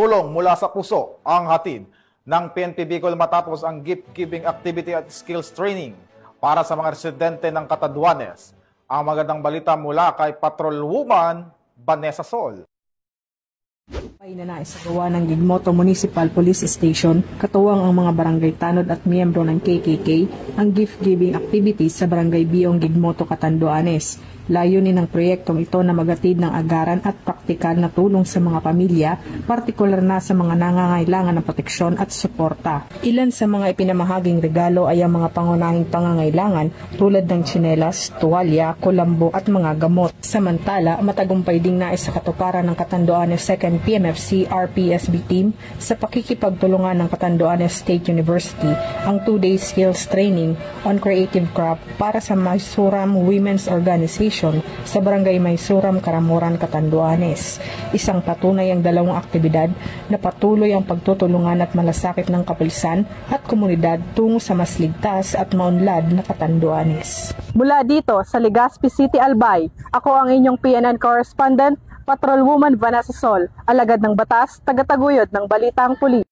Tulong mula sa puso ang hatid ng PNP Bicol matapos ang gift-giving activity at skills training para sa mga residente ng Catanduanes. Ang magandang balita mula kay Patrol Woman Vanessa Sol. Ay na naisagawa ng Gigmoto Municipal Police Station, katuwang ang mga barangay tanod at miyembro ng KKK, ang gift-giving activities sa Barangay Biong Gigmoto, Catanduanes. Layunin ng proyektong ito na magatid ng agaran at praktikal na tulong sa mga pamilya, partikular na sa mga nangangailangan ng proteksyon at suporta. Ilan sa mga ipinamahaging regalo ay ang mga pangunahing pangangailangan tulad ng tsinelas, tuwalya, kulambo at mga gamot. Samantala, matagumpay ding naisakatuparan ng Catanduanes 2nd PMFC RPSB team sa pakikipagtulungan ng Catanduanes State University ang 2-day skills training on creative craft para sa Maysuram Women's Organization sa Barangay Maysuram, Karamuran, Catanduanes. Isang patunay ang dalawang aktibidad na patuloy ang pagtutulungan at malasakit ng kapulisan at komunidad tungo sa mas ligtas at maunlad na Catanduanes. Mula dito sa Legazpi City, Albay, ako ang inyong PNN correspondent, Patrol Woman Vanessa Sol, alagad ng batas, tagataguyod ng Balitang Pulis.